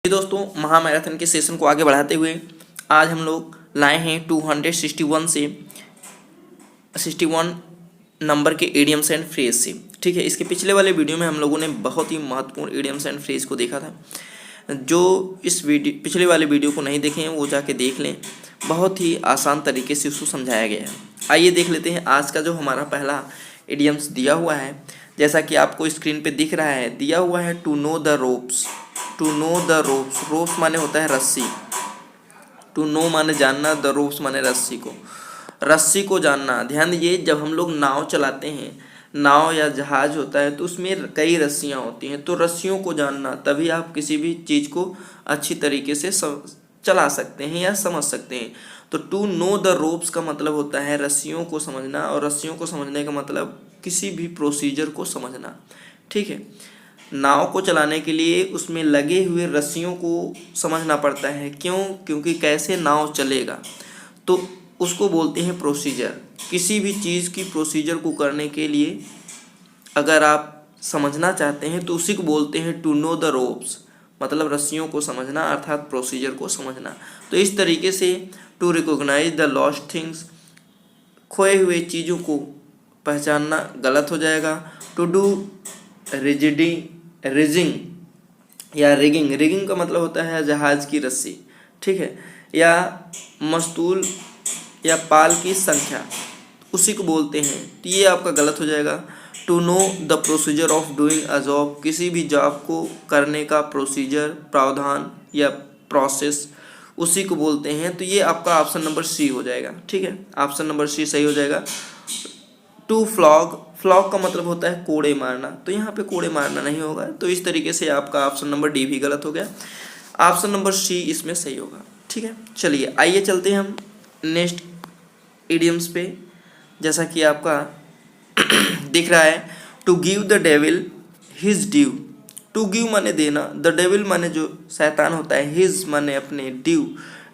दोस्तों, महामैराथन के सेशन को आगे बढ़ाते हुए आज हम लोग लाए हैं 261 से 61 नंबर के इडियम्स एंड फ्रेज से। ठीक है, इसके पिछले वाले वीडियो में हम लोगों ने बहुत ही महत्वपूर्ण इडियम्स एंड फ्रेज को देखा था। जो इस पिछले वाले वीडियो को नहीं देखे हैं वो जाके देख लें, बहुत ही आसान तरीके से उसको समझाया गया है। आइए देख लेते हैं आज का जो हमारा पहला इडियम्स दिया हुआ है। जैसा कि आपको स्क्रीन पे दिख रहा है, दिया हुआ है to know the ropes. To know the ropes, ropes माने होता है रस्सी, टू नो माने जानना, द रोप्स माने रस्सी को, रस्सी को जानना। ध्यान दीजिए, जब हम लोग नाव चलाते हैं, नाव या जहाज होता है तो उसमें कई रस्सियाँ होती हैं, तो रस्सियों को जानना, तभी आप किसी भी चीज़ को अच्छी तरीके से चला सकते हैं या समझ सकते हैं। तो टू नो द रोप्स का मतलब होता है रस्सियों को समझना, और रस्सियों को समझने का मतलब किसी भी प्रोसीजर को समझना। ठीक है, नाव को चलाने के लिए उसमें लगे हुए रस्सियों को समझना पड़ता है। क्यों? क्योंकि कैसे नाव चलेगा, तो उसको बोलते हैं प्रोसीजर। किसी भी चीज़ की प्रोसीजर को करने के लिए अगर आप समझना चाहते हैं तो उसी को बोलते हैं टू नो द रोप्स, मतलब रस्सियों को समझना अर्थात प्रोसीजर को समझना। तो इस तरीके से to recognise the lost things, खोए हुए चीज़ों को पहचानना गलत हो जाएगा। टू डू रिजिंग या रिगिंग, रिगिंग का मतलब होता है जहाज की रस्सी। ठीक है, या मस्तूल या पाल की संख्या, उसी को बोलते हैं, तो ये आपका गलत हो जाएगा। To know the procedure of doing a job, किसी भी जॉब को करने का प्रोसीजर, प्रावधान या प्रोसेस, उसी को बोलते हैं। तो ये आपका ऑप्शन नंबर सी हो जाएगा। ठीक है, ऑप्शन नंबर सी सही हो जाएगा। टू फ्लॉग, फ्लॉग का मतलब होता है कोड़े मारना, तो यहाँ पे कोड़े मारना नहीं होगा, तो इस तरीके से आपका ऑप्शन नंबर डी भी गलत हो गया। ऑप्शन नंबर सी इसमें सही होगा। ठीक है, चलिए आइए चलते हैं हम नेक्स्ट इडियम्स पे। जैसा कि आपका दिख रहा है, to give the devil his due. To give माने देना, द डेविल माने जो शैतान होता है, हिज माने अपने, ड्यू,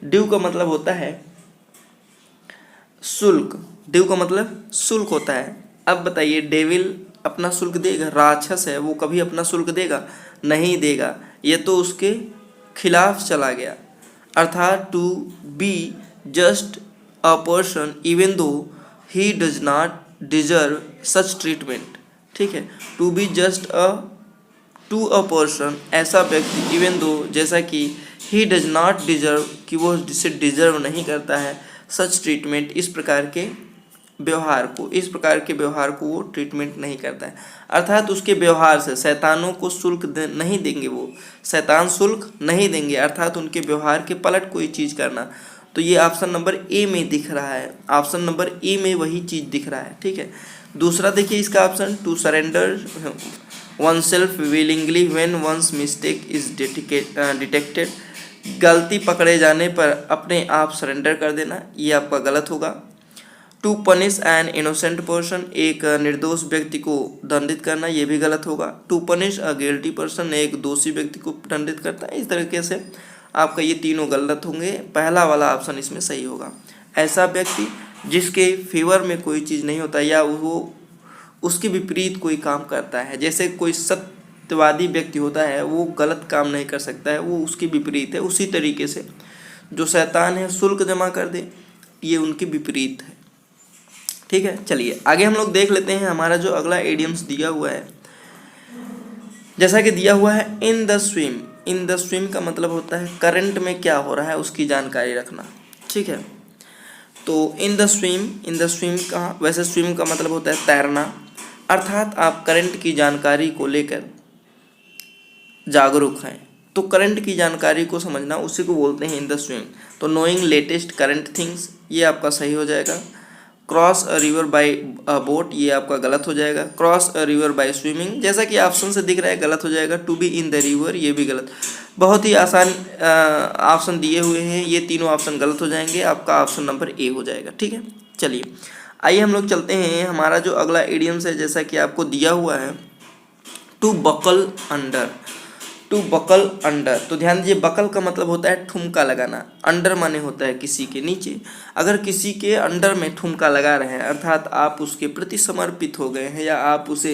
ड्यू का मतलब होता है शुल्क, ड्यू का मतलब शुल्क होता है। अब बताइए, डेविल अपना शुल्क देगा? राक्षस है, वो कभी अपना शुल्क देगा? नहीं देगा, ये तो उसके खिलाफ चला गया। अर्थात to be just a person even though he does not deserve such treatment. ठीक है, to be just to a person, ऐसा व्यक्ति, इवन दो जैसा कि ही डज नॉट डिजर्व, कि वो जिसे डिजर्व नहीं करता है, सच ट्रीटमेंट, इस प्रकार के व्यवहार को वो ट्रीटमेंट नहीं करता है। अर्थात उसके व्यवहार से शैतानों को शुल्क नहीं देंगे, वो शैतान शुल्क नहीं देंगे, अर्थात उनके व्यवहार के पलट कोई चीज़ करना। तो ये ऑप्शन नंबर ए में दिख रहा है, ऑप्शन नंबर ए में वही चीज़ दिख रहा है। ठीक है, दूसरा देखिए इसका option, to surrender one self willingly when one's mistake is detected, गलती पकड़े जाने पर अपने आप सरेंडर कर देना, ये आपका गलत होगा। To punish an innocent person, एक निर्दोष व्यक्ति को दंडित करना, ये भी गलत होगा। To punish a guilty person, एक दोषी व्यक्ति को दंडित करता है। इस तरीके से आपका ये तीनों गलत होंगे, पहला वाला ऑप्शन इसमें सही होगा। ऐसा व्यक्ति जिसके फेवर में कोई चीज़ नहीं होता या वो उसके विपरीत कोई काम करता है, जैसे कोई सत्यवादी व्यक्ति होता है, वो गलत काम नहीं कर सकता है, वो उसके विपरीत है। उसी तरीके से जो शैतान है शुल्क जमा कर दे, ये उनके विपरीत है। ठीक है, चलिए आगे हम लोग देख लेते हैं हमारा जो अगला इडियम्स दिया हुआ है। जैसा कि दिया हुआ है इन the swim, in the swim का मतलब होता है करंट में क्या हो रहा है उसकी जानकारी रखना। ठीक है, तो इन द स्विम का, वैसे स्विम का मतलब होता है तैरना, अर्थात आप करंट की जानकारी को लेकर जागरूक हैं, तो करंट की जानकारी को समझना, उसी को बोलते हैं इन द स्विम। तो नोइंग लेटेस्ट करंट थिंग्स, ये आपका सही हो जाएगा। Cross a river by a boat, ये आपका गलत हो जाएगा। Cross a river by swimming, जैसा कि ऑप्शन से दिख रहा है, गलत हो जाएगा। To be in the river, ये भी गलत। बहुत ही आसान ऑप्शन दिए हुए हैं, ये तीनों ऑप्शन गलत हो जाएंगे, आपका ऑप्शन नंबर ए हो जाएगा। ठीक है, चलिए आइए हम लोग चलते हैं हमारा जो अगला इडियम्स है, जैसा कि आपको दिया हुआ है to buckle under. To buckle under, तो ध्यान दीजिए, बकल का मतलब होता है ठुमका लगाना, अंडर माने होता है किसी के नीचे। अगर किसी के अंडर में ठुमका लगा रहे हैं, अर्थात आप उसके प्रति समर्पित हो गए हैं या आप उसे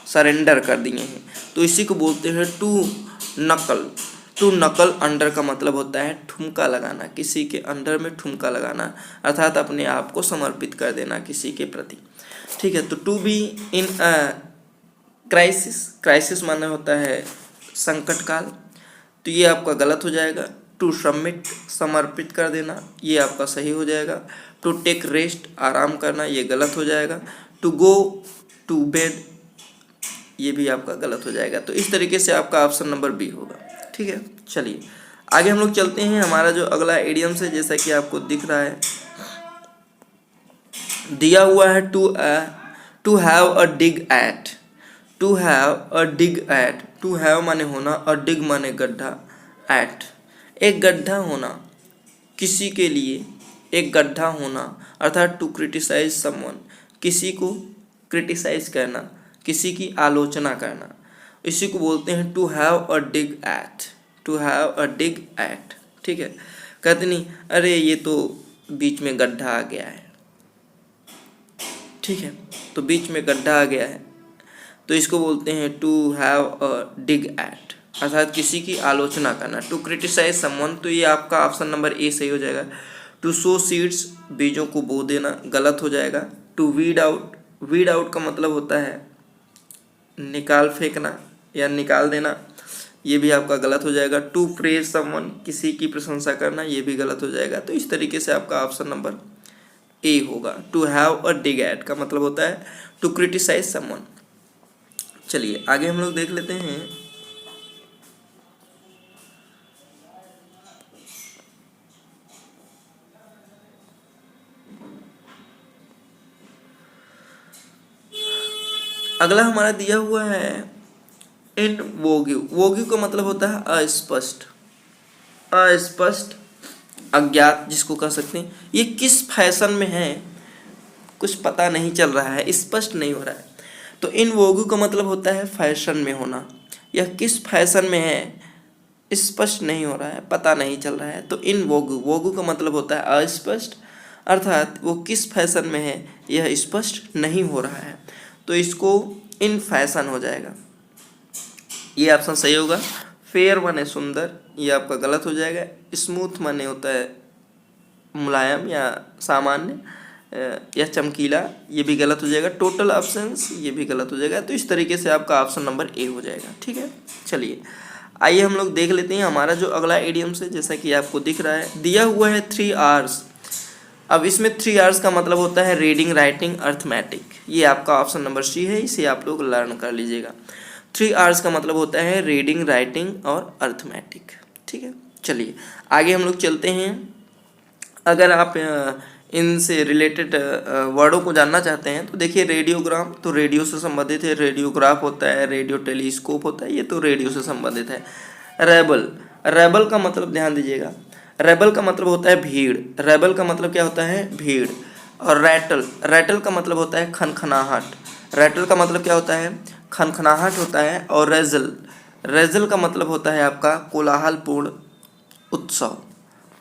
सरेंडर कर दिए हैं, तो इसी को बोलते हैं टू नकल। टू नकल अंडर का मतलब होता है ठुमका लगाना, किसी के अंडर में ठुमका लगाना, अर्थात अपने आप को समर्पित कर देना किसी के प्रति। ठीक है, तो to be in crisis, crisis माने होता है संकट काल, तो ये आपका गलत हो जाएगा। टू सबमिट, समर्पित कर देना, ये आपका सही हो जाएगा। टू टेक रेस्ट, आराम करना, ये गलत हो जाएगा। टू गो टू बेड, ये भी आपका गलत हो जाएगा। तो इस तरीके से आपका ऑप्शन नंबर बी होगा। ठीक है, चलिए आगे हम लोग चलते हैं। हमारा जो अगला इडियम्स है, जैसा कि आपको दिख रहा है दिया हुआ है, to have a dig at, to have a dig at, to have माने होना और डिग माने गड्ढा, एट एक गड्ढा होना, किसी के लिए एक गड्ढा होना, अर्थात टू क्रिटिसाइज समवन, किसी को क्रिटिसाइज करना, किसी की आलोचना करना, इसी को बोलते हैं to have a dig at, to have a dig at. ठीक है, कहते नहीं अरे ये तो बीच में गड्ढा आ गया है। ठीक है, तो बीच में गड्ढा आ गया है, तो इसको बोलते हैं to have a dig at, अर्थात किसी की आलोचना करना। टू क्रिटिसाइज समवन, तो ये आपका ऑप्शन नंबर ए सही हो जाएगा। टू सो सीड्स, बीजों को बो देना, गलत हो जाएगा। To weed out, weed out का मतलब होता है निकाल फेंकना या निकाल देना, ये भी आपका गलत हो जाएगा। टू प्रेज समवन, किसी की प्रशंसा करना, ये भी गलत हो जाएगा। तो इस तरीके से आपका ऑप्शन नंबर ए होगा। To have a dig at का मतलब होता है टू क्रिटिसाइज समवन। चलिए आगे हम लोग देख लेते हैं। अगला हमारा दिया हुआ है इन वोग्यू, वोग्यू का मतलब होता है अस्पष्ट, अस्पष्ट, अज्ञात जिसको कह सकते हैं। ये किस फैशन में है, कुछ पता नहीं चल रहा है, स्पष्ट नहीं हो रहा है। तो इन वोग्यू का मतलब होता है फैशन में होना, यह किस फैशन में है स्पष्ट नहीं हो रहा है, पता नहीं चल रहा है। तो इन वोग्यू, वोग्यू का मतलब होता है अस्पष्ट, अर्थात वो किस फैशन में है यह स्पष्ट नहीं हो रहा है, तो इसको इन फैशन हो जाएगा। ये ऑप्शन सही होगा। फेयर माने सुंदर, ये आपका गलत हो जाएगा। स्मूथ माने होता है मुलायम या सामान्य या चमकीला, ये भी गलत हो जाएगा। टोटल ऑप्शंस, ये भी गलत हो जाएगा। तो इस तरीके से आपका ऑप्शन नंबर ए हो जाएगा। ठीक है, चलिए आइए हम लोग देख लेते हैं हमारा जो अगला इडियम्स है। जैसा कि आपको दिख रहा है दिया हुआ है 3 आवर्स। अब इसमें 3 आवर्स का मतलब होता है रीडिंग, राइटिंग, अर्थमेटिक। ये आपका ऑप्शन नंबर सी है, इसे आप लोग लर्न कर लीजिएगा। 3 आवर्स का मतलब होता है रीडिंग, राइटिंग और अर्थमेटिक। ठीक है, चलिए आगे हम लोग चलते हैं। अगर आप इनसे रिलेटेड वर्डों को जानना चाहते हैं तो देखिए रेडियोग्राम, तो रेडियो से संबंधित है। रेडियोग्राफ होता है, रेडियो टेलीस्कोप होता है, ये तो रेडियो से संबंधित है। रेबल, रेबल का मतलब ध्यान दीजिएगा, रेबल का मतलब होता है भीड़, रेबल का मतलब क्या होता है भीड़। और रैटल, रैटल का मतलब होता है खनखनाहट, रैटल का मतलब क्या होता है खनखनाहट होता है। और रेजल, रेजल का मतलब होता है आपका कोलाहलपूर्ण उत्सव,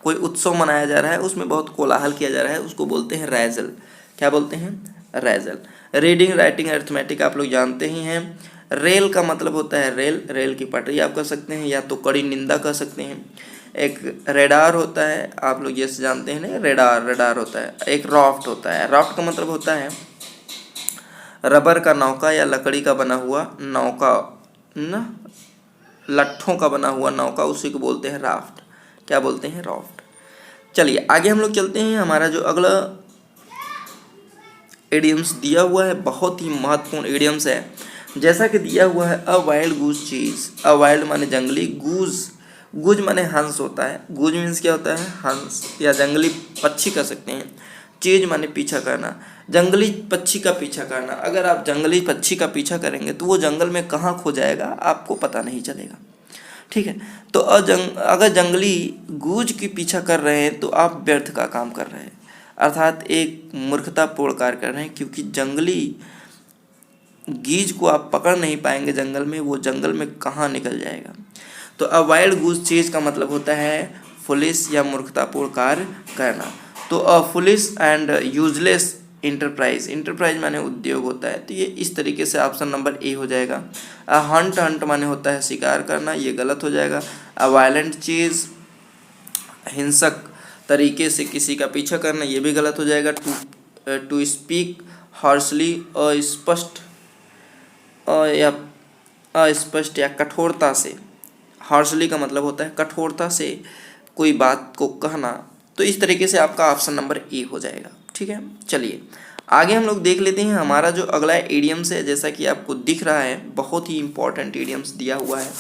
कोई उत्सव मनाया जा रहा है उसमें बहुत कोलाहल किया जा रहा है, उसको बोलते हैं रैजल। क्या बोलते हैं रैजल। रीडिंग, राइटिंग, अर्थमेटिक आप लोग जानते ही हैं। रेल का मतलब होता है रेल, रेल की पटरी आप कह सकते हैं या तो कड़ी निंदा कह सकते हैं। एक रेडार होता है, आप लोग जैसे जानते हैं ना, रेडार, रेडार होता है। एक राफ्ट होता है, राफ्ट का मतलब होता है रबर का नौका या लकड़ी का बना हुआ नौका ना, लट्ठों का बना हुआ नौका, उसी को बोलते हैं राफ्ट। क्या बोलते हैं राफ्ट। चलिए आगे हम लोग चलते हैं। हमारा जो अगला इडियम्स दिया हुआ है बहुत ही महत्वपूर्ण इडियम्स है। जैसा कि दिया हुआ है अ वाइल्ड गूज चीज, अ वाइल्ड माने जंगली, गूज, गूज माने हंस होता है। गूज मीन्स क्या होता है हंस या जंगली पक्षी कह सकते हैं। चीज माने पीछा करना, जंगली पक्षी का पीछा करना। अगर आप जंगली पक्षी का पीछा करेंगे तो वो जंगल में कहाँ खो जाएगा आपको पता नहीं चलेगा। ठीक है, तो अगर जंगली गूज की पीछा कर रहे हैं तो आप व्यर्थ का काम कर रहे हैं, अर्थात एक मूर्खतापूर्ण कार्य कर रहे हैं, क्योंकि जंगली गीज को आप पकड़ नहीं पाएंगे जंगल में, वो जंगल में कहाँ निकल जाएगा। तो अ वाइल्ड गूज चीज का मतलब होता है फुलिश या मूर्खतापूर्ण कार्य करना। तो a foolish and useless enterprise, enterprise माने उद्योग होता है। तो ये इस तरीके से ऑप्शन नंबर ए हो जाएगा। अ हंट, हंट माने होता है शिकार करना, ये गलत हो जाएगा। अ वायलेंट चीज़, हिंसक तरीके से किसी का पीछा करना, ये भी गलत हो जाएगा। टू स्पीक हार्शली, अस्पष्ट या अस्पष्ट या कठोरता से। हार्शली का मतलब होता है कठोरता से कोई बात को कहना। तो इस तरीके से आपका ऑप्शन नंबर ए हो जाएगा। ठीक है, चलिए आगे हम लोग देख लेते हैं हमारा जो अगला इडियम्स है। जैसा कि आपको दिख रहा है बहुत ही इंपॉर्टेंट इडियम्स दिया हुआ है।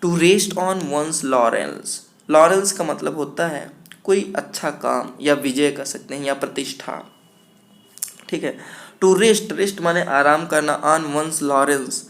To rest on one's laurels. Laurels का मतलब होता है कोई अच्छा काम या विजय कह सकते हैं या प्रतिष्ठा। ठीक है, टू रेस्ट, रेस्ट माने आराम करना, ऑन वंस लॉरेल्स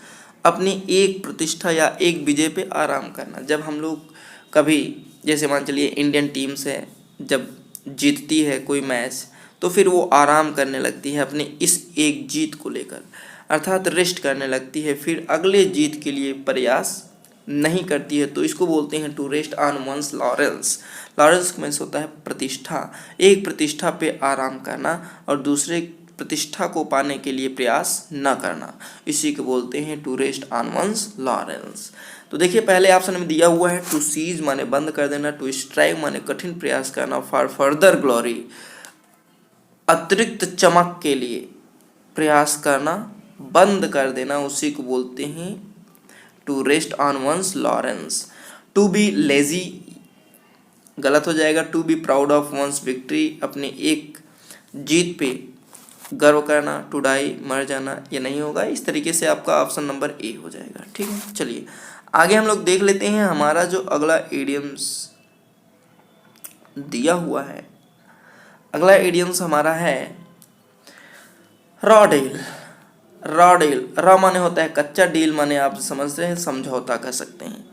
अपनी एक प्रतिष्ठा या एक विजय पे आराम करना। जब हम लोग कभी जैसे मान चलिए इंडियन टीम्स है, जब जीतती है कोई मैच तो फिर वो आराम करने लगती है अपने इस एक जीत को लेकर, अर्थात रेस्ट करने लगती है, फिर अगले जीत के लिए प्रयास नहीं करती है। तो इसको बोलते हैं to rest on one's laurels. Laurels में होता है प्रतिष्ठा, एक प्रतिष्ठा पे आराम करना और दूसरे प्रतिष्ठा को पाने के लिए प्रयास न करना, इसी को बोलते हैं to rest on one's laurels. तो देखिए पहले ऑप्शन में दिया हुआ है टू सीज माने बंद कर देना, टू स्ट्राइव माने कठिन प्रयास करना, फॉर फर्दर ग्लोरी अतिरिक्त चमक के लिए प्रयास करना, बंद कर देना, उसी को बोलते हैं to rest on one's laurels. To be lazy गलत हो जाएगा। To be proud of one's victory अपने एक जीत पे गर्व करना। टू डाई मर जाना, ये नहीं होगा। इस तरीके से आपका ऑप्शन नंबर ए हो जाएगा। ठीक है, चलिए आगे हम लोग देख लेते हैं हमारा जो अगला इडियम्स दिया हुआ है। अगला इडियम्स हमारा है raw deal. Raw deal, raw माने होता है कच्चा, डील माने आप समझते हैं समझौता कर सकते हैं।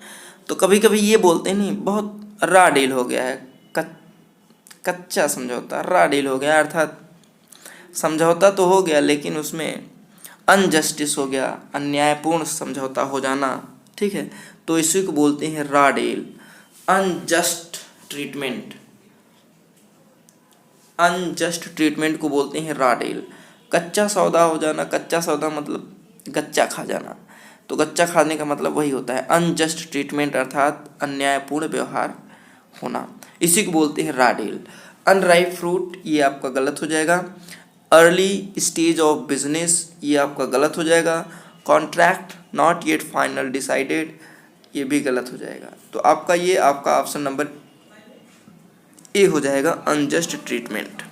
तो कभी कभी ये बोलते हैं नहीं बहुत रॉ डील हो गया है, कच्चा समझौता, रॉ डील हो गया, अर्थात समझौता तो हो गया लेकिन उसमें अनजस्टिस हो गया, अन्यायपूर्ण समझौता हो जाना। ठीक है, तो इसी को बोलते हैं raw deal. Unjust treatment, unjust treatment को बोलते हैं रॉ डील। कच्चा सौदा हो जाना, कच्चा सौदा मतलब गच्चा खा जाना, तो गच्चा खाने का मतलब वही होता है अनजस्ट ट्रीटमेंट, अर्थात अन्यायपूर्ण व्यवहार होना, इसी को बोलते हैं रॉ डील। अनराइप फ्रूट, ये आपका गलत हो जाएगा। अर्ली स्टेज ऑफ बिजनेस, ये आपका गलत हो जाएगा। Contract not yet final decided, ये भी गलत हो जाएगा। तो आपका ये आपका ऑप्शन नंबर ए हो जाएगा, अनजस्ट ट्रीटमेंट।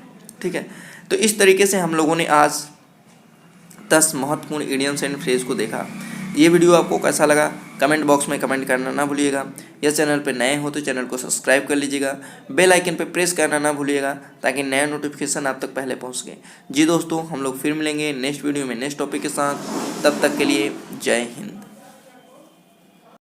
ठीक है, तो इस तरीके से हम लोगों ने आज 10 महत्वपूर्ण इडियम्स एंड फ्रेज को देखा। ये वीडियो आपको कैसा लगा कमेंट बॉक्स में कमेंट करना ना भूलिएगा। यह चैनल पे नए हो तो चैनल को सब्सक्राइब कर लीजिएगा, बेल आइकन पे प्रेस करना ना भूलिएगा ताकि नया नोटिफिकेशन आप तक पहले पहुंच गए। जी दोस्तों, हम लोग फिर मिलेंगे नेक्स्ट वीडियो में नेक्स्ट टॉपिक के साथ। तब तक के लिए जय हिंद।